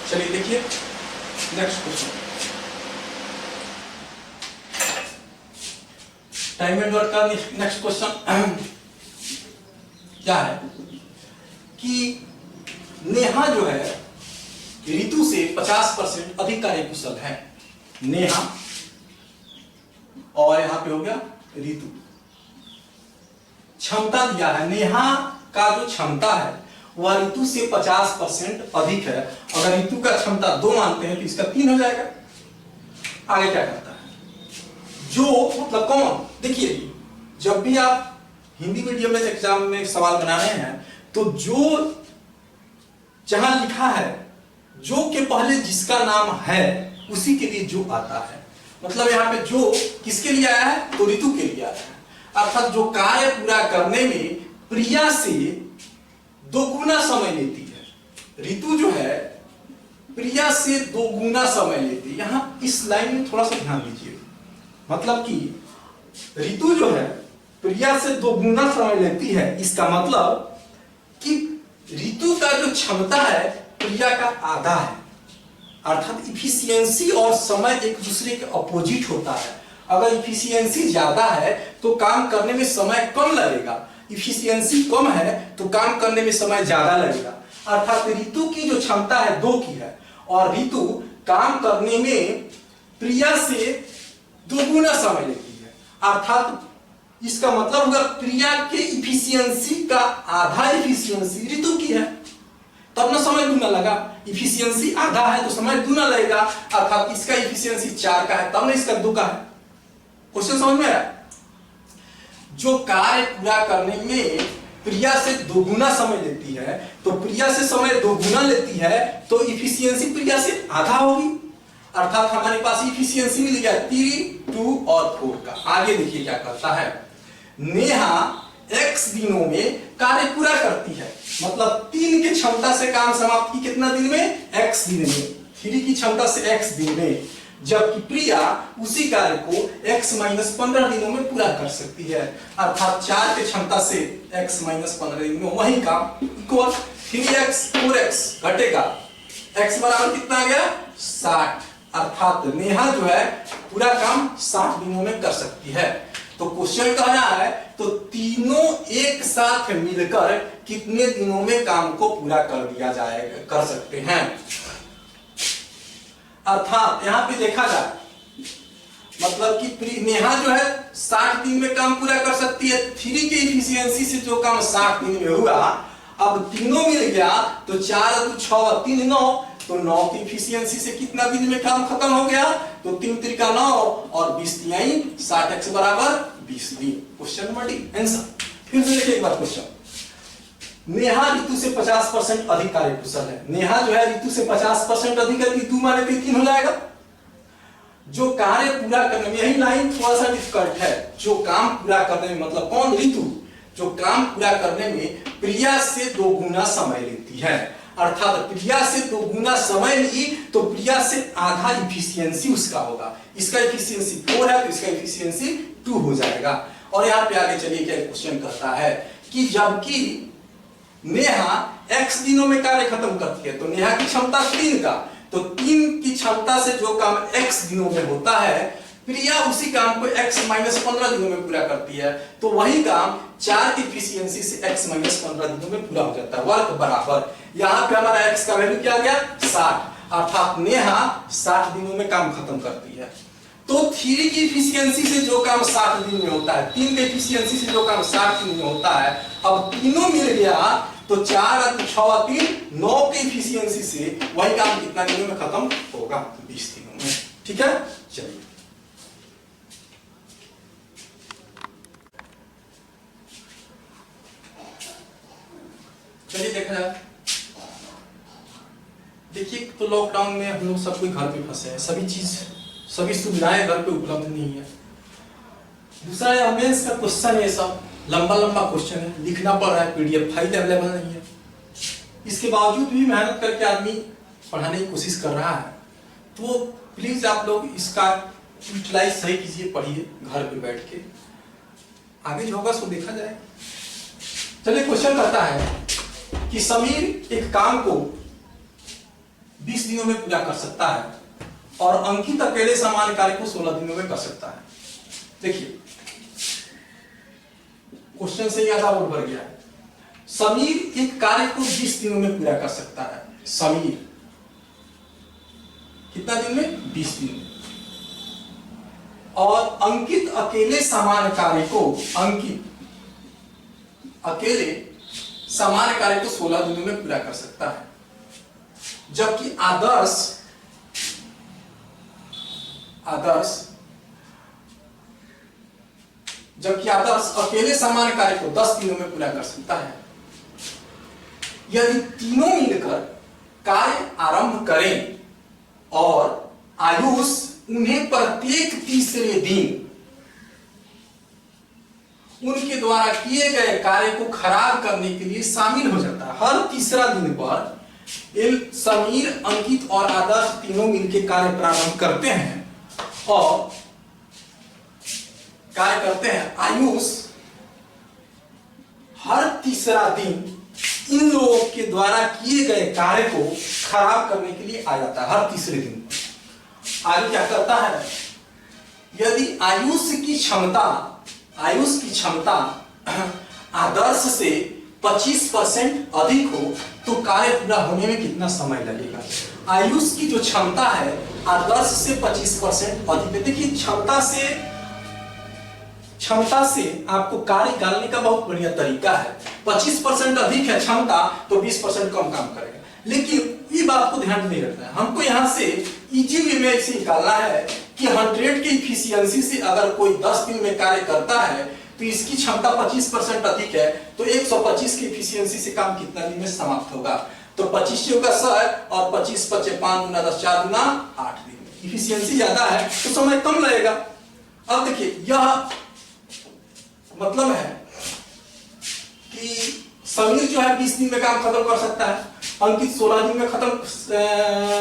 चलिए देखिए next question, time and work का नेक्स्ट क्वेश्चन क्या है कि नेहा जो है ऋतु से 50% अधिक कार्यकुशल है। नेहा और यहां पे हो गया ऋतु, क्षमता दिया है, नेहा का जो क्षमता है वह ऋतु से 50% अधिक है। अगर ऋतु का क्षमता 2 मानते हैं तो इसका 3 हो जाएगा। आगे क्या करता है, जो मतलब कौन, देखिए जब भी आप हिंदी मीडियम में एग्जाम में सवाल बना रहे हैं तो जो जहां लिखा है जो के पहले जिसका नाम है उसी के लिए जो आता है, मतलब यहाँ पे जो किसके लिए आया है तो ऋतु के लिए आया है। अर्थात जो कार्य पूरा करने में प्रिया से 2 गुना समय लेती है, ऋतु जो है प्रिया से 2 गुना समय लेती है। यहां इस लाइन में थोड़ा सा ध्यान दीजिए, मतलब कि ऋतु जो है प्रिया से 2 गुना समय लेती है, इसका मतलब कि ऋतु का जो क्षमता है प्रिया का आधा है। अर्थात इफिशियंसी और समय एक दूसरे के अपोजिट होता है। अगर इफिशियंसी ज्यादा है तो काम करने में समय कम लगेगा, इफिशियंसी कम है तो काम करने में समय ज्यादा लगेगा। अर्थात ऋतु की जो क्षमता है 2 की है और ऋतु काम करने में प्रिया से 2 गुना समय लेती है। अर्थात इसका मतलब होगा प्रिया के इफिशियंसी का आधा इफिशियंसी ऋतु की है, तब ना समय गुना लगा। इफिशियंसी आधा है तो समय गुना लगेगा। अर्थात इसका इफिशियंसी 4 का है तब ना इसका 2 का है। क्वेश्चन समझ में आ रहा है? जो कार्य पूरा करने में प्रिया से 2 गुना समय लेती है तो प्रिया से समय 2 गुना लेती है तो इफिशियंसी प्रिया से आधा होगी। अर्थात हमारे पास इफिशियंसी मिल गया 3, 2 और 4 का। आगे देखिए क्या करता है, नेहा x दिनों में कार्य पूरा करती है, मतलब 3 की क्षमता से काम समाप्त की कितना दिन में, x दिन में, 3 की क्षमता से x दिन में, जबकि प्रिया उसी कार्य को x - 15 दिनों में पूरा कर सकती है। अर्थात 4 की क्षमता से x - 15 दिन में वही काम इक्वल 3x 4x घटेगा, x बराबर कितना आ गया 60। अर्थात नेहा जो है पूरा काम 60 दिनों में कर सकती है। तो क्वेश्चन कह रहा है तो तीनों एक साथ मिलकर कितने दिनों में काम को पूरा कर दिया जाएगा, कर सकते हैं। अर्थात यहां पे देखा जाए मतलब कि नेहा जो है 60 दिन में काम पूरा कर सकती है। 3 के इफिशियंसी से जो काम 60 दिन में हुआ, अब तीनों मिल गया तो 4 2 6 3 9, तो 9 की इफिशियंसी से कितना दिन में काम खत्म हो गया, तो 3 त्रिका 9 और 20 तिहाई 60x बराबर 20 दिन। Question number D answer. फिर से देखिए एक बार क्वेश्चन, नेहा ऋतु से 50% अधिक कार्यकुशल है। नेहा जो है ऋतु से 50% अधिक है, ऋतु माने तो 3 हो जाएगा। जो कार्य पूरा करने में, यही लाइन थोड़ा सा डिफिकल्ट है, जो काम पूरा करने में मतलब कौन, ऋतु, जो काम पूरा करने में प्रिया से 2 गुना समय लेती है। अर्थात प्रिया से 2 गुना समय ली तो प्रिया से आधा इफिशियंसी उसका होगा। इसका इफिशियंसी 4 है तो इसका इफिशियंसी 2 हो जाएगा। और यहाँ पे आगे चलिए क्या क्वेश्चन करता है कि जबकि नेहा x दिनों में कार्य खत्म करती है, तो नेहा की क्षमता 3 का, तो 3 की क्षमता से जो काम x दिनों में होता है प्रिया उसी काम को x - 15 दिनों में पूरा करती है, तो वही काम 4 की इफिशियंसी से x - 15 दिनों में पूरा हो जाता है। वर्क बराबर यहाँ पे हमारा x का वैल्यू क्या आ गया 60, अर्थात नेहा 60 दिनों में काम खत्म करती है। तो 3 की इफिशियंसी से जो काम 60 दिन में होता है, 3 की इफिशियंसी से जो काम 60 दिन में होता है, अब तीनों मिल गया तो 4 और 6 3 9 की इफिशियंसी से वही काम कितना दिनों में खत्म होगा, 20 दिनों में। ठीक है, चलिए चलिए देखा जाए। देखिए तो लॉकडाउन में हम लोग सब कोई घर पे फंसे हैं, सभी सुविधाएं घर पे उपलब्ध नहीं है। दूसरा मेंस का क्वेश्चन है, सब लंबा क्वेश्चन है, लिखना पड़ रहा है, पीडीएफ फाइल अवेलेबल नहीं है। इसके बावजूद भी मेहनत करके आदमी पढ़ाने की कोशिश कर रहा है, तो प्लीज आप लोग इसका यूटिलाइज सही कीजिए, पढ़िए घर पे बैठ के, आगे जो होगा सो देखा जाए। चलिए क्वेश्चन कहता है कि समीर एक काम को 20 दिनों में पूरा कर सकता है और अंकित अकेले समान कार्य को 16 दिनों में कर सकता है। देखिए क्वेश्चन से याद आगे बढ़ गया है। समीर एक कार्य को 20 दिनों में पूरा कर सकता है। समीर कितना दिन में? 20 दिन में। और अंकित अकेले समान कार्य को, अंकित अकेले समान कार्य को 16 दिनों में पूरा कर सकता है। जबकि आदर्श अकेले समान कार्य को 10 दिनों में पूरा कर सकता है। यदि तीनों मिलकर कार्य आरंभ करें और आयुष उन्हें प्रत्येक तीसरे दिन उनके द्वारा किए गए कार्य को खराब करने के लिए शामिल हो जाता है। हर तीसरा दिन पर समीर, अंकित और आदर्श तीनों मिलकर कार्य प्रारंभ करते हैं और कार्य करते हैं। आयुष हर तीसरा दिन इन लोगों के द्वारा किए गए कार्य को खराब करने के लिए आ जाता है हर तीसरे दिन। आगे क्या करता है? यदि आयुष की क्षमता आदर्श से 25% अधिक हो तो कार्य पूरा होने में कितना समय लगेगा? आयुष की जो क्षमता है आदर्श से 25% अधिक है। देखिए क्षमता से आपको कार्य निकालने का बहुत बढ़िया तरीका है। 25% अधिक है क्षमता तो 20% कम काम करेगा। लेकिन ये बात को ध्यान में रखना है, हमको यहाँ से इजी वे में इसे निकालना है कि 100 की इफिशियंसी से अगर कोई 10 दिन में कार्य करता है तो इसकी क्षमता 25% अधिक है तो 125 की इफिशियंसी से काम कितना दिन में समाप्त होगा? तो 25 से होगा 100 और 25 5 5 गुना 10 4 गुना 8 दिन में। इफिशियंसी ज्यादा है तो समय कम लगेगा। अब देखिए यह मतलब है कि समीर जो है 20 दिन में काम खत्म कर सकता है, अंकित 16 दिन में खत्म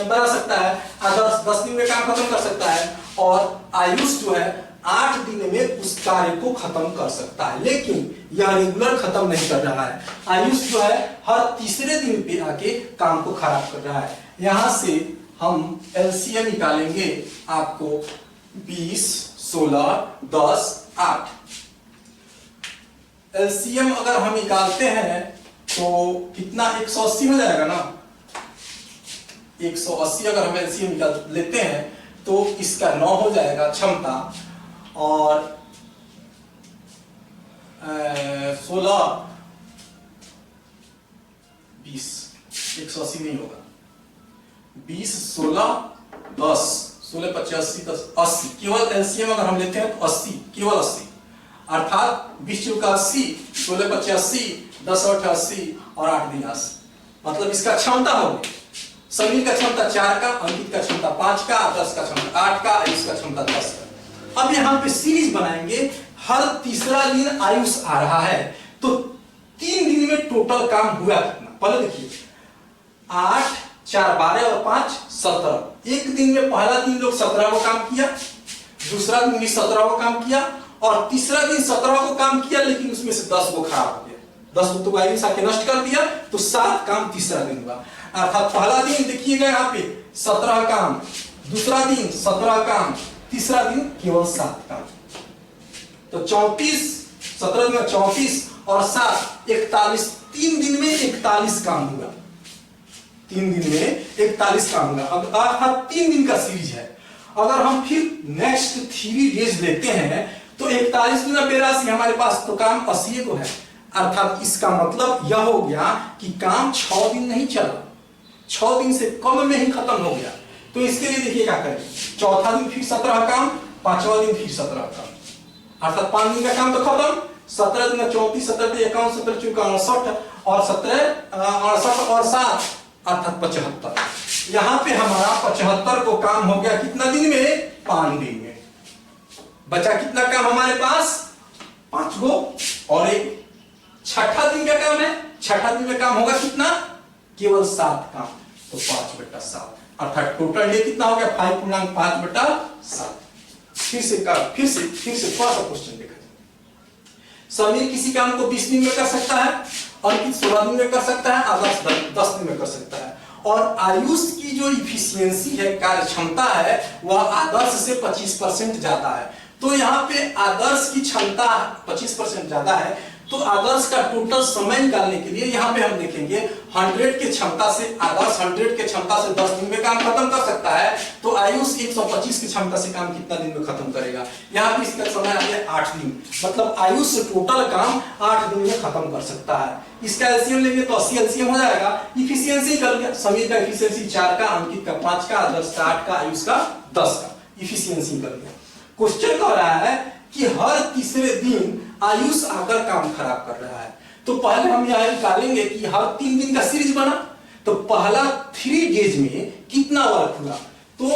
बना सकता है, आदर्श 10 दिन में काम खत्म कर सकता है और आयुष जो है 8 दिन में उस कार्य को खत्म कर सकता है। लेकिन यह रेगुलर खत्म नहीं कर रहा है। आयुष जो है हर तीसरे दिन पे आके काम को खराब कर रहा है। यहां से हम एलसीएम निकालेंगे आपको 20, 16, 10, 8। एलसीएम अगर हम निकालते हैं तो कितना 180 हो जाएगा ना। 180 अगर हम एलसीएम निकाल लेते हैं तो इसका 9 हो जाएगा क्षमता और 16 20 180 नहीं होगा। 20 16 10 16 85 10 80 केवल एलसीएम अगर हम लेते हैं तो 80 केवल 80 अर्थात 20 चौका 80 16 85 10 8 80 और 8 दिन 80। मतलब इसका क्षमता होगी समीर का क्षमता 4 का, अंकित का क्षमता 5 का, आदर्श का क्षमता 8 का, आयुष का क्षमता 10 का। अब यहाँ पे सीरीज बनाएंगे। हर तीसरा दिन आयुष आ रहा है तो 3 दिन में टोटल काम हुआ कितना? पहले देखिए 8 4 12 और 5 17। एक दिन में पहला दिन लोग 17 को काम किया, दूसरा दिन भी 17 को काम किया और तीसरा दिन 17 को काम किया, लेकिन उसमें से 10 को खराब हो गया। 10 को तो आयुष आके नष्ट कर दिया तो 7 काम तीसरा दिन हुआ। अर्थात पहला दिन देखिएगा यहाँ पे 17 काम, दूसरा दिन 17 काम, तीसरा दिन केवल 7 काम। तो 34 17 दिन 34 और 7 41। 3 दिन में 41 काम हुआ। 3 दिन में 41 काम हुआ। अब अर्थात 3 दिन का सीरीज है। अगर हम फिर नेक्स्ट 3 डेज लेते हैं तो 41 गुना 82 हमारे पास तो काम 80 को है। अर्थात इसका मतलब यह हो गया कि काम 6 दिन नहीं चला, 6 दिन से कम में ही खत्म हो गया। तो इसके लिए देखिए क्या करें, चौथा दिन फिर 17 काम, पांचवा दिन फिर 17 काम, अर्थात 5 दिन का काम तो खत्म। 17 दिन 34 17 51 17 54 68 और 17 68 और 7 अर्थात 75। यहाँ पे हमारा 75 को काम हो गया कितना दिन में? 5 दिन में। बचा कितना काम हमारे पास? 5 गो और एक छठा दिन का काम है। छठा दिन में काम होगा कितना? केवल 7 काम। तो 5/7 अर्थात टोटल ये कितना हो गया? 5.5/7। फिर से थोड़ा सा क्वेश्चन देखा जाए। समीर किसी काम को 20 दिन में कर सकता है, अंकित 16 दिन में कर सकता है, आदर्श 10 दिन में कर सकता है और आयुष की जो इफिशियंसी है, कार्य क्षमता है, वह आदर्श से 25% ज्यादा है। तो यहाँ पे आदर्श की क्षमता 25% ज्यादा है, तो आदर्श का टोटल समय निकालने के लिए यहाँ पे हम देखेंगे 100 की क्षमता से आदर्श 100 की क्षमता से 10 दिन में काम खत्म कर सकता है, तो आयुष 125 की क्षमता से काम कितना दिन में खत्म करेगा। यहाँ पे इसका समय आ गया 8 दिन, मतलब आयुष टोटल काम 8 दिन में खत्म कर सकता है। इसका एलसीएम लेंगे तो 80 एलसीएम हो जाएगा। इफिशियंसी कर लिया, समीर का इफिशियंसी 4 का, अंकित का 5 का, आदर्श का 8 का, आयुष का 10 का, इफिशियंसी कर लिया। क्वेश्चन कह रहा है कि हर तीसरे दिन आयुष आकर काम खराब कर रहा है, तो पहले हम यह निकालेंगे कि हर 3 दिन का सीरीज बना, तो पहला 3 डेज में कितना वर्क हुआ, तो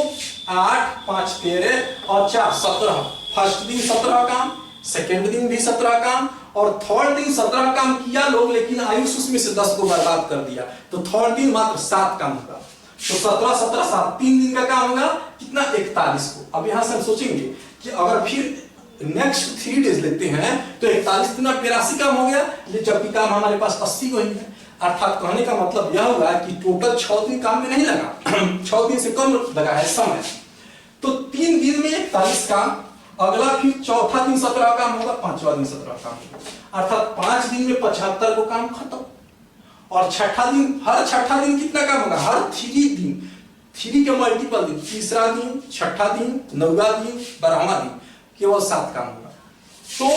8, 5, 13 और 4, 17। फर्स्ट दिन 17 काम, सेकेंड दिन भी 17 काम, और थर्ड दिन 17 काम किया लोग, लेकिन आयुष उसमें से 10 को बर्बाद कर दिया, तो थर्ड दिन मात्र 7 काम होगा। तो 17, 17, 7, 3 दिन का काम होगा कितना, 41 को। अब यहां से हम सोचेंगे कि अगर फिर नेक्स्ट 3 डेज लेते हैं तो 41 दिन 82 काम हो गया, जबकि काम हमारे पास 80 को ही है। अर्थात कहने का मतलब यह हुआ कि टोटल 6 दिन काम में नहीं लगा 6 दिन से कम लगा है समय। तो 3 दिन में 41 काम, अगला फिर चौथा दिन 17 काम होगा, पांचवा दिन 17 काम होगा, अर्थात 5 दिन में 75 को काम खत्म। और छठा दिन, हर छठा दिन कितना काम होगा, हर 3 दिन, 3 के मल्टीपल दिन, तीसरा दिन, छठा दिन, 9वां दिन, 12वां दिन, केवल 7 काम होगा। तो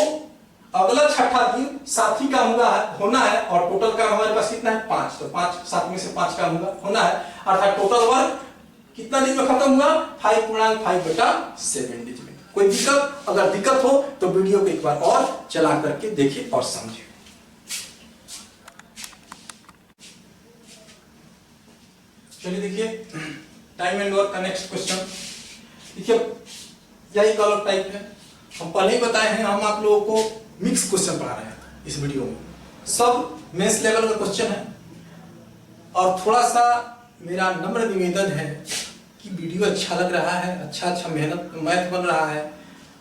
अगला छठा दिन 7 ही काम होना है, और टोटल काम हमारे पास कितना है, 5, तो 5, 7 में से 5 काम होना है, अर्थात टोटल वर्क कितना दिन में खत्म हुआ, 5.5/7 डेज में। कोई दिक्कत, अगर दिक्कत हो तो वीडियो को एक बार और चला करके देखिए और समझिए। चलिए देखिए टाइम एंड वर्क का नेक्स्ट क्वेश्चन। देखिए यही कॉलम टाइप है, हम पहले ही बताए हैं, हम आप लोगों को मिक्स क्वेश्चन पढ़ा रहे हैं इस वीडियो में, सब मेंस लेवल का क्वेश्चन है। और थोड़ा सा मेरा नम्र निवेदन है कि वीडियो अच्छा लग रहा है, अच्छा मेहनत मैथ बन रहा है,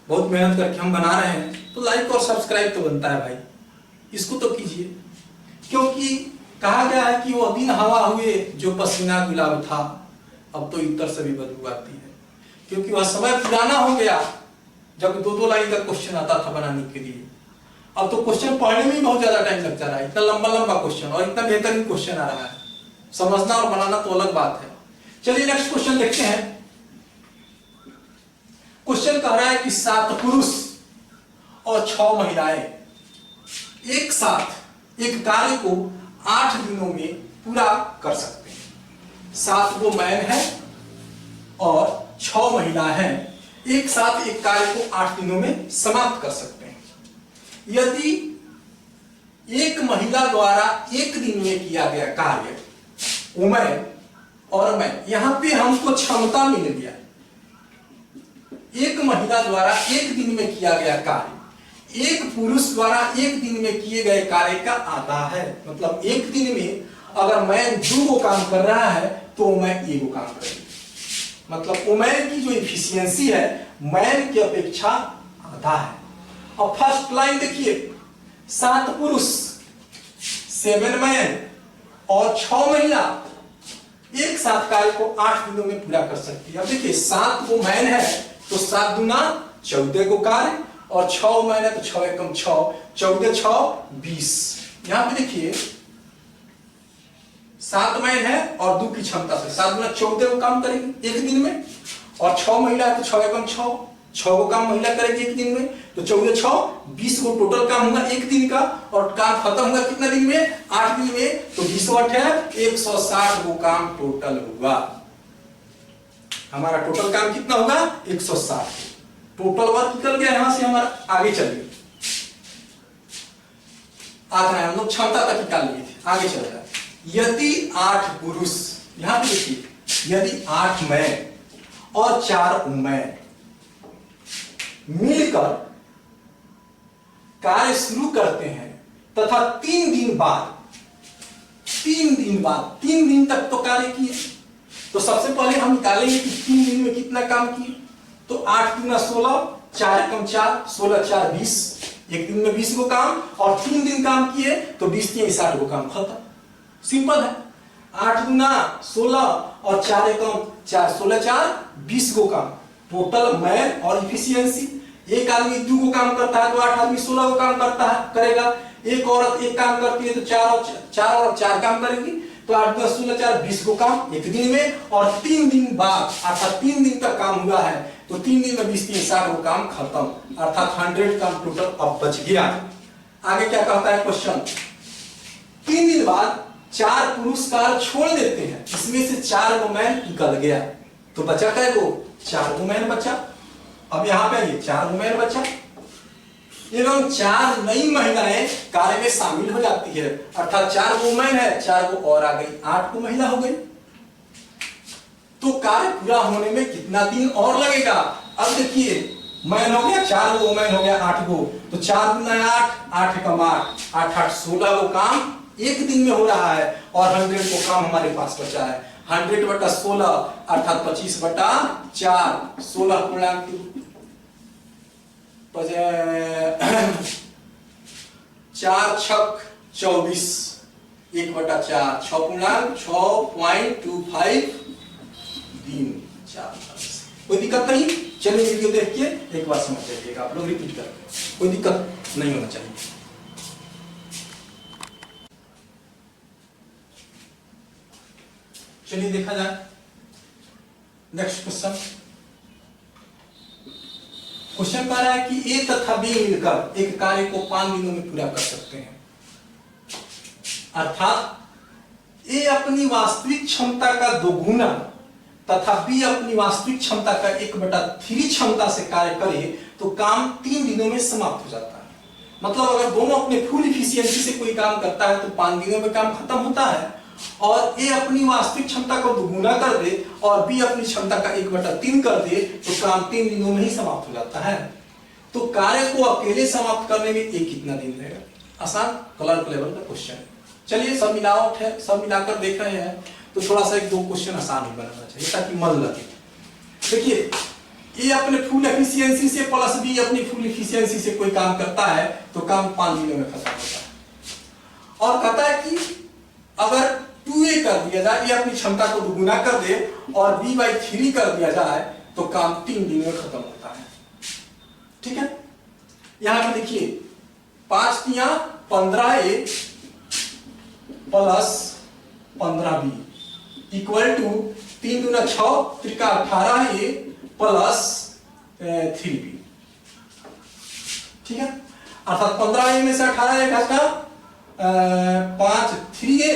बहुत मेहनत करके हम बना रहे हैं, तो लाइक और सब्सक्राइब तो बनता है भाई, इसको तो कीजिए। क्योंकि कहा गया है कि वो दिन हवा हुए जो पसीना गुलाब था, अब तो इतर से भी बदबू आती है, क्योंकि वह समय पुराना हो गया जब 2-2 लाइन का क्वेश्चन आता था बनाने के लिए। अब तो क्वेश्चन पढ़ने में ही बहुत ज्यादा टाइम लगता रहा है, इतना लंबा क्वेश्चन, और इतना बेहतरीन क्वेश्चन आ रहा है, समझना और बनाना तो अलग बात है। चलिए नेक्स्ट क्वेश्चन देखते हैं। क्वेश्चन कह रहा है कि 7 पुरुष और 6 महिलाएं एक साथ एक कार्य को 8 दिनों में पूरा कर सकते हैं। 7 वो मैन है और 6 महिला हैं, एक साथ एक कार्य को 8 दिनों में समाप्त कर सकते हैं। यदि एक महिला द्वारा एक दिन में किया गया कार्य, वुमेन और मैं, यहां पे हमको क्षमता मिल गया, एक महिला द्वारा एक दिन में किया गया कार्य एक पुरुष द्वारा एक दिन में किए गए कार्य का आधा है। मतलब एक दिन में अगर मैन 2 काम कर रहा है तो वुमेन 1 काम करेगी। मतलब वुमेन की जो इफिशियंसी है मैन की अपेक्षा आधा है। अब फर्स्ट लाइन देखिए, 7 पुरुष 7 मैन और 6 महिला एक साथ कार्य को 8 दिनों में पूरा कर सकती है। अब देखिए 7 वो मैन है तो 7 दूना 14 को कार्य, और 6 मैन है तो 6 एकम 6, 14 6 20। यहां पे देखिए 7 मैन है और 2 की क्षमता से 7 दूना 14 को काम करेंगे एक दिन में, और 6 महिला है तो 6 एकम 6, 6 को काम महिला करेगी एक दिन में, तो 14 6 20 को टोटल काम होगा एक दिन का, और काम खत्म होगा कितना दिन में, 8 दिन में। तो 20 8 है 160 वो काम टोटल हुआ। हमारा टोटल काम कितना होगा 160। टोटल वर्क निकल गया यहां से। हमारा आगे चलिए, आधा हम लोग क्षमता तक निकाल लिए थे, आगे चल रहा है। यदि 8 पुरुष, यहां पे देखिए यदि 8 मैन और 4 वुमेन मिलकर कार्य शुरू करते हैं तथा 3 दिन बाद 3 दिन तक तो कार्य किए, तो सबसे पहले हम निकालेंगे कि 3 दिन में कितना काम किए। तो 8 दूना 16, 4 एकम 4, 16 4 20, एक दिन में 20 को काम, और 3 दिन काम किए तो 20 3 60 को काम खत्म। सिंपल है। 8 गुना 16 और 4 एकम 4, 16 4 20 गो काम टोटल मैन और इफिशियंसी। एक आदमी 2 गो काम करता है तो 8 आदमी 16 गो काम करता है करेगा। एक औरत एक काम करती है तो 4 और 4 काम करेगी, तो 8 10 16 4 20 गो काम एक दिन में। और 3 दिन बाद अर्थात 3 दिन तक काम हुआ है तो 3 दिन में 20 3 60 गो काम खत्म, अर्थात 100 काम टोटल अब बच गया। आगे क्या कहता है क्वेश्चन, 3 दिन बाद 4 पुरस्कार छोड़ देते हैं, इसमें से 4 गो मैन निकल गया तो बचा कै गो, 4 गो मैन बचा। अब यहाँ पे ये 4 गो मैन बचा एवं 4 नई महिलाएं कार्य में शामिल हो जाती है, अर्थात 4 गो मैन है 4 गो और आ गई, 8 गो महिला हो गई। तो कार्य पूरा होने में कितना दिन और लगेगा। अब देखिए मैन हो गया 4 गो, मैन हो गया 8 गो, तो 4 गुना 8 8 एकम 8 8 8 16 गो काम एक दिन में हो रहा है और 100 को काम हमारे पास बचा है। 100 बटा 16 अर्थात 25 बटा 4, 16 पूर्णांक 4 छक 24, 1 बटा 4 6 पूर्णांक 6.25 दिन 4। कोई दिक्कत नहीं, चलिए वीडियो देख के एक बार समझ जाइएगा आप लोग, रिपीट करके कोई दिक्कत नहीं होना चाहिए। चलिए देखा जाए नेक्स्ट क्वेश्चन। क्वेश्चन कह रहा है कि ए तथा बी मिलकर एक कार्य को 5 दिनों में पूरा कर सकते हैं, अर्थात ए अपनी वास्तविक क्षमता का 2 गुना तथा बी अपनी वास्तविक क्षमता का 1/3 क्षमता से कार्य करे तो काम 3 दिनों में समाप्त हो जाता है। मतलब अगर दोनों अपने फुल इफिशियंसी से कोई काम करता है तो 5 दिनों में काम खत्म होता है, और ए अपनी वास्तविक क्षमता को 2 गुना कर दे और बी अपनी क्षमता का 1/3 कर दे तो काम 3 दिनों में ही समाप्त हो जाता है। तो कार्य को अकेले समाप्त करने में ए कितना दिन लगेगा। आसान क्लर्क लेवल का क्वेश्चन है। चलिए सब मिलावट है, सब मिलाकर देख रहे हैं तो थोड़ा सा 1-2 क्वेश्चन आसान ही बनाना चाहिए ताकि मन लगे। देखिए ए अपने फुल एफिशिएंसी से प्लस बी अपनी फुल एफिशिएंसी से कोई काम करता है तो काम 5 दिनों में खत्म होता है। और कहता है कि अगर 2a कर दिया जाए, ये अपनी क्षमता को 2 गुना कर दे और b/3 कर दिया जाए तो काम 3 दिन में खत्म होता है। ठीक है, यहां पे देखिए 5 तिया 15a plus 15b equal to 3 दूना 6 त्रिका 18a प्लस 3b। ठीक है, अर्थात 15a में से 18a घटा 5 3a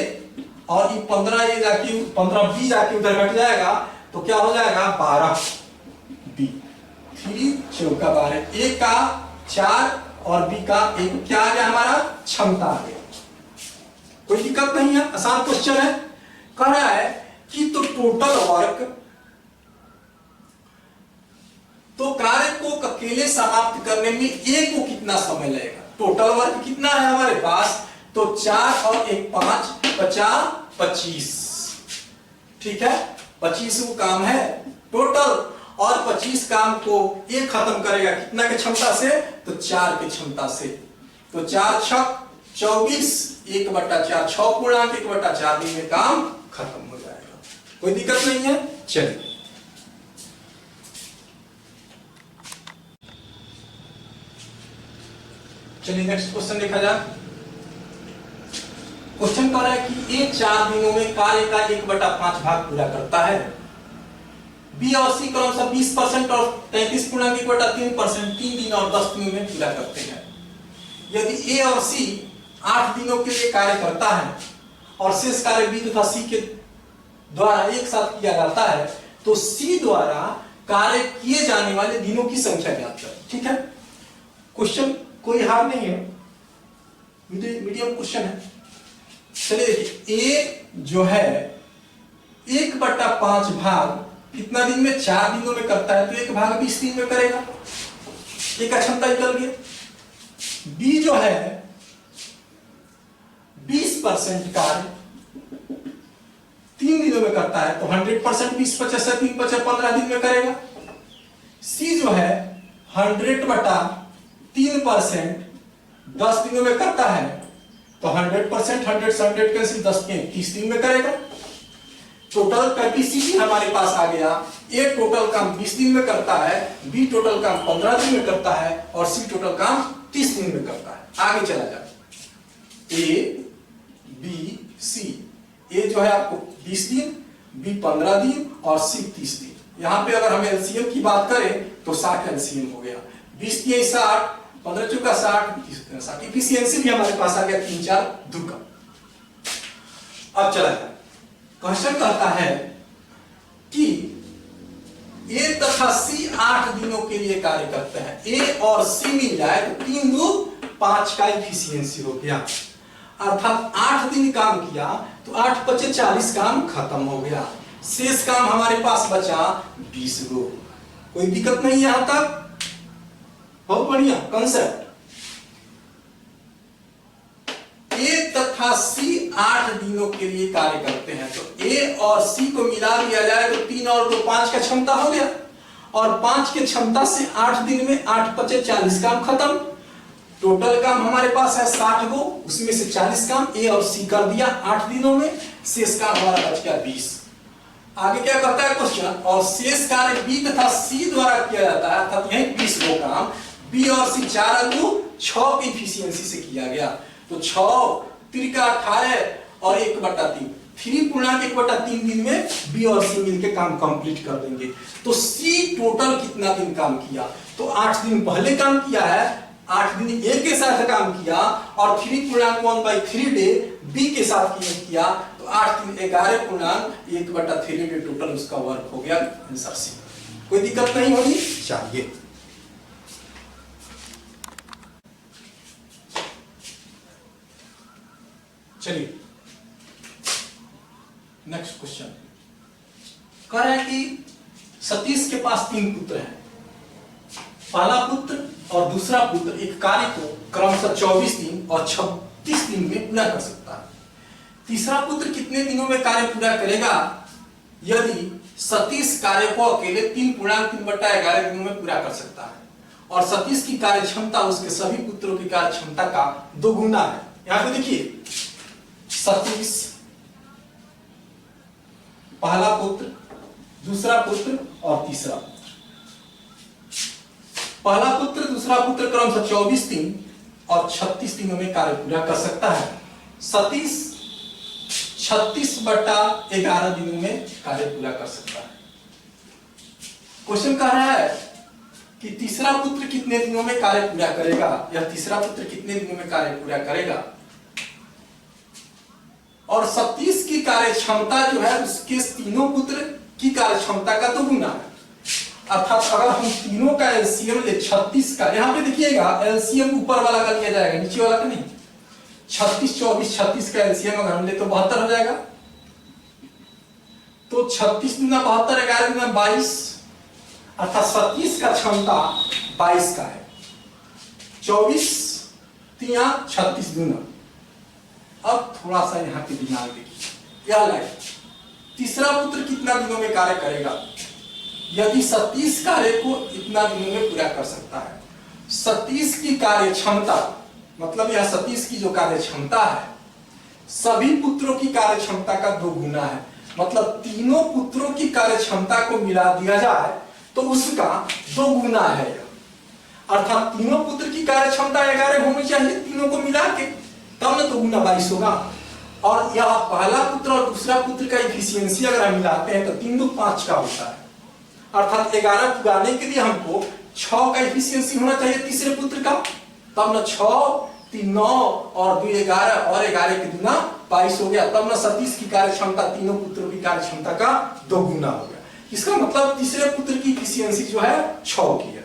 और ये 15a जाके 15b जाके उधर घट जाएगा तो क्या हो जाएगा 12b। 3 चौका 12, a का 4 और b का 1 क्या आ गया हमारा क्षमता आ गया। कोई दिक्कत नहीं है, आसान क्वेश्चन है। कह रहा है कि तो टोटल वर्क, तो कार्य को अकेले समाप्त करने में ए को कितना समय लगेगा। टोटल वर्क कितना है हमारे पास, तो 4 और 1 5 50 25। ठीक है, 25 वो काम है टोटल और 25 काम को ये खत्म करेगा कितना की क्षमता से, तो 4 की क्षमता से। तो 4 छक 24, 1/4 6 पूर्णांक 1/4 दिन में काम खत्म हो जाएगा। कोई दिक्कत नहीं है। चलिए नेक्स्ट क्वेश्चन देखा जाए। क्वेश्चन कह रहा है कि ए 4 दिनों में कार्य का 1/5 भाग पूरा करता है, बी और सी क्रमशः 20% और 33 पूर्णांक 1/3% 3 दिन और 10 दिनों में पूरा करते हैं। यदि ए और सी 8 दिनों के लिए कार्य करता है और शेष कार्य बी तथा सी के द्वारा एक साथ किया जाता है तो सी द्वारा कार्य किए जाने वाले दिनों की संख्या ज्ञात करें। ठीक है, क्वेश्चन कोई हार्ड नहीं है, मीडियम क्वेश्चन है। चलिए देखिए, ए जो है 1/5 भाग कितना दिन में 4 दिनों में करता है तो 1 भाग 20 दिन में करेगा, एक क्षमता निकल गया। बी जो है 20% कार्य 3 दिनों में करता है तो 100% 20 50 3 50 15 दिन में करेगा। सी जो है 100/3% 10 दिनों में करता है तो 100% 100 से 100 कैंसिल, 10 के 30 दिन में करेगा। टोटल कैपेसिटी हमारे पास आ गया। ए टोटल काम 20 दिन में करता है, बी टोटल काम 15 दिन में करता है और सी टोटल काम 30 दिन में करता है। आगे चला जाए, ए बी सी। ए जो है आपको 20 दिन, बी 15 दिन और सी 30 दिन। यहां पे अगर हम एलसीएम की बात करें तो 60 एलसीएम हो गया। 20 के 60, 15 चौका 60, 60 इफिशियंसी भी हमारे पास आ गया 3 4 2 का। अब चला जाए, क्वेश्चन कहता है कि ए तथा सी 8 दिनों के लिए कार्य करते हैं। ए और सी मिल जाए तो 3 2 5 का इफिशियंसी हो गया। अर्थात 8 दिन काम किया तो 8 5 40 काम खत्म हो गया। शेष काम हमारे पास बचा 20 गो। कोई दिक्कत नहीं यहां तक, बहुत बढ़िया कंसेप्ट। ए तथा सी 8 दिनों के लिए कार्य करते हैं, तो ए और सी को मिला दिया जाए तो 3 और 2 5 का क्षमता हो गया, और 5 के क्षमता से 8 दिन में 8 5 40 काम खत्म। टोटल काम हमारे पास है 60 गो, उसमें से 40 काम ए और सी कर दिया 8 दिनों में, शेष काम हमारा बच गया 20। आगे क्या कहता है क्वेश्चन, और शेष कार्य बी तथा सी द्वारा किया जाता है, अर्थात यही 20 गो काम बी और सी 4 2 6 की इफिशियंसी से किया गया। तो 6 3 18 और 1/3, 3.1/3 दिन में बी और सी मिलकर काम कंप्लीट कर देंगे। तो सी टोटल कितना दिन काम किया, तो 8 दिन पहले काम किया है, 8 दिन ए के साथ काम किया और 3.1/3 डे बी के साथ किया, तो 8 दिन 11.1/3 डे टोटल उसका वर्क हो गया। Answer C. कोई दिक्कत नहीं होनी चाहिए। चलिए नेक्स्ट क्वेश्चन कह रहा है कि सतीश के पास 3 पुत्र हैं। पहला पुत्र और दूसरा पुत्र एक कार्य को क्रमशः 24 दिन और 36 दिन में पूरा कर सकता है। तीसरा पुत्र कितने दिनों में कार्य पूरा करेगा? यदि सतीश कार्य को अकेले 3.3/11 दिनों में पूरा कर सकता है और सतीश की कार्य क्षमता उसके सभी पुत्रों की कार्य क्षमता का 2 गुना है। यहां पे देखिए, सतीश पहला पुत्र, दूसरा पुत्र और तीसरा पुत्र। पहला पुत्र दूसरा पुत्र क्रमशः 24 दिन और 36 दिनों में कार्य पूरा कर सकता है। सतीश 36/11 दिनों में कार्य पूरा कर सकता है। क्वेश्चन कह रहा है कि तीसरा पुत्र कितने दिनों में कार्य पूरा करेगा, या तीसरा पुत्र कितने दिनों में कार्य पूरा करेगा, और सतीश की कार्य क्षमता जो है उसके तीनों पुत्र की कार्य क्षमता का 2 गुना है। अर्थात अगर हम तीनों का एलसीएम ले 36 का, यहां पे देखिएगा एलसीएम ऊपर वाला का लिया जाएगा, नीचे वाला का नहीं। 36 24 36 का एलसीएम अगर हम ले तो 72 हो जाएगा। तो 36 गुना 72, 11 गुना 22, अर्थात सतीश का क्षमता 22 का है। 24 3 36 गुना। अब थोड़ा सा यहाँ पे दिमाग देखिए, यह लाइन तीसरा पुत्र कितना दिनों में कार्य करेगा? यदि सतीश कार्य को इतना दिनों में पूरा कर सकता है, सतीश की कार्य क्षमता मतलब यह सतीश की जो कार्य क्षमता है सभी पुत्रों की कार्य क्षमता का 2 गुना है। मतलब तीनों पुत्रों की कार्य क्षमता को मिला दिया जाए तो उसका 2 गुना है। अर्थात तीनों पुत्र की कार्य क्षमता 11 होनी चाहिए, तीनों को मिला के, तब ना 2 गुना 22 होगा। और यह पहला पुत्र और दूसरा पुत्र का इफिशियंसी अगर हम मिलाते हैं तो 3 2 5 का होता है। अर्थात 11 पुराने के लिए हमको 6 का इफिशियंसी होना चाहिए तीसरे पुत्र का, तब ना 6 3 9 और 2 11 और 11 के गुना 22 हो गया। तब ना सतीश की कार्य क्षमता तीनों पुत्रों की कार्य क्षमता का 2 गुना हो गया। इसका मतलब तीसरे पुत्र की इफिशियंसी जो है 6 की है।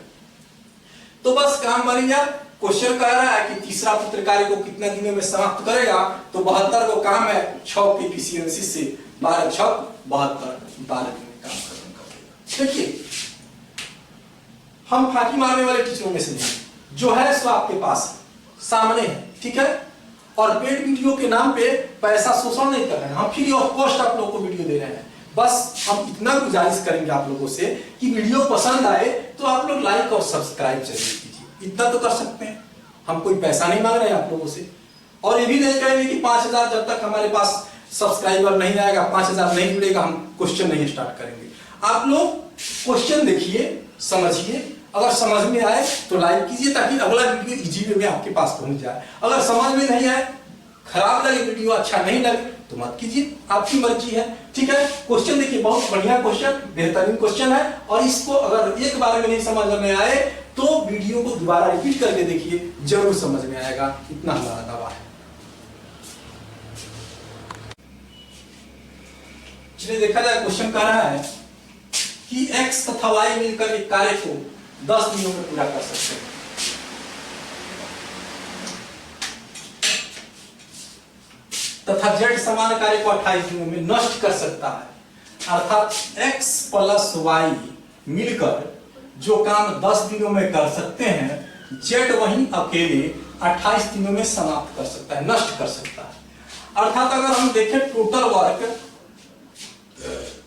तो बस काम बन गया। क्वेश्चन कह रहा है कि तीसरा पुत्र कार्य को कितने दिनों में समाप्त करेगा, तो 72 को काम है 6 की इफिशियंसी से 12 6 72 12 दिन में काम खत्म कर देगा। देखिए हम फाकी मारने वाले टीचरों में से नहीं, जो है सो आपके पास सामने है, ठीक है। और पेड वीडियो के नाम पे पैसा शोषण नहीं कर रहे हैं, हम फ्री ऑफ कॉस्ट आप लोगों को वीडियो दे रहे हैं। बस हम इतना गुजारिश करेंगे आप लोगों से कि वीडियो पसंद आए तो आप लोग लाइक और सब्सक्राइब जरूर कीजिए, इतना तो कर सकते हैं। हम कोई पैसा नहीं मांग रहे हैं आप लोगों से, और ये भी नहीं कहेंगे कि 5000 जब तक हमारे पास सब्सक्राइबर नहीं आएगा, 5000 नहीं जुड़ेगा, हम क्वेश्चन नहीं स्टार्ट करेंगे। आप लोग क्वेश्चन देखिए, समझिए, अगर समझ में आए तो लाइक कीजिए ताकि अगला वीडियो इजी वे में आपके पास पहुंच जाए। अगर समझ में नहीं आए, खराब लगे वीडियो, अच्छा नहीं लगे तो मत कीजिए, आपकी मर्जी है, ठीक है। क्वेश्चन देखिए, बहुत बढ़िया क्वेश्चन, बेहतरीन क्वेश्चन है, और इसको अगर एक बार में नहीं समझ में आए तो वीडियो को दोबारा रिपीट करके देखिए, जरूर समझ में आएगा, इतना हमारा दावा है। चलिए देखा जाए, क्वेश्चन कह रहा है कि x तथा y मिलकर एक कार्य को 10 दिनों में पूरा कर सकते हैं। तथा z समान कार्य को 28 दिनों में नष्ट कर सकता है। अर्थात x प्लस y मिलकर जो काम 10 दिनों में कर सकते हैं, z वहीं अकेले 28 दिनों में समाप्त कर सकता है, नष्ट कर सकता है। अर्थात अगर हम देखें टोटल वर्क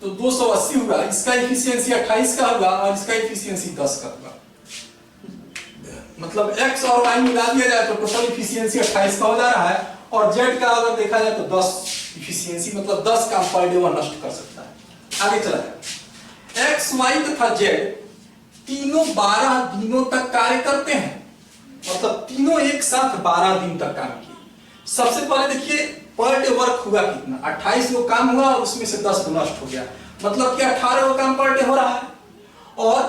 तो 280 हुआ, इसका इफिशियंसी 28 का हुआ और इसका इफिशियंसी 10 का हुआ। मतलब x और y मिला दिया जाए तो टोटल इफिशियंसी 28 का हो जा रहा है, और z का अगर देखा जाए तो 10 इफिशियंसी, मतलब 10 काम पर डे वह नष्ट कर सकता है। आगे चला जाए, x, y तथा z तीनों 12 दिनों तक कार्य करते हैं, मतलब तीनों एक साथ 12 दिन तक काम किए। सबसे पहले देखिए पर डे वर्क हुआ कितना, 28 वो काम हुआ और उसमें से 10 नष्ट हो गया, मतलब कि 18 वो काम पर डे हो रहा है। और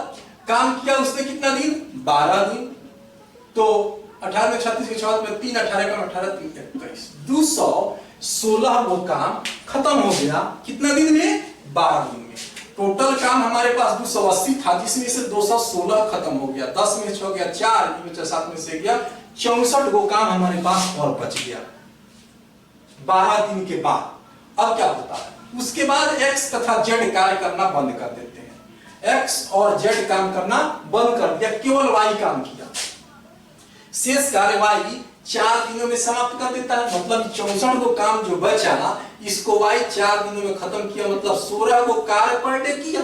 काम किया उसने कितना दिन, 12 दिन। तो 18 में 36 के 4 में 3, 18 का 18, 3 21, 216 वो काम खत्म हो गया, कितना दिन में, 12 दिन में। टोटल काम हमारे पास 280 था, जिसमें से 216 खत्म हो गया, 10 में 6 हो गया 4, 7 में से गया 64 वो काम हमारे पास और बच गया 12 दिन के बाद। अब क्या होता है, उसके बाद x तथा z कार्य करना बंद कर देते हैं। x और z काम करना बंद कर दिया, केवल y काम किया। शेष कार्य y 4 दिनों में समाप्त कर देता है, मतलब 64 को काम जो बचा इसको y 4 दिनों में खत्म किया, मतलब 16 को कार्य पर डे किया।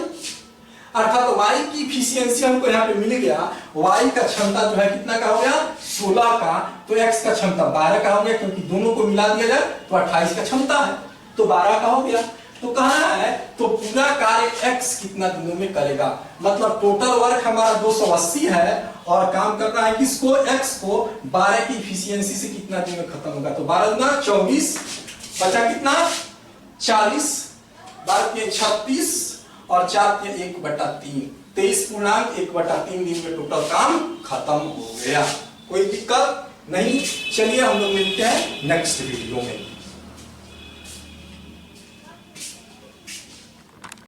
अर्थात y की इफिशियंसी हमको यहाँ पे मिल गया, y का क्षमता जो है कितना का हो गया, 16 का, तो x का क्षमता 12 का हो गया, क्योंकि दोनों को मिला दिया जाए तो 28 का क्षमता है, तो 12 का हो गया। तो कहा है तो पूरा कार्य x कितना दिनों में करेगा, मतलब टोटल वर्क हमारा 280 है और काम करना है किसको, x को। 12 की इफिशियंसी से कितना दिन में खत्म होगा, तो 12 दूना 24, बचा कितना 40, 12 के 36 और 4 के 1/3, 23.1/3 दिन में टोटल काम खत्म हो गया। कोई दिक्कत नहीं। चलिए हम लोग मिलते हैं नेक्स्ट वीडियो में।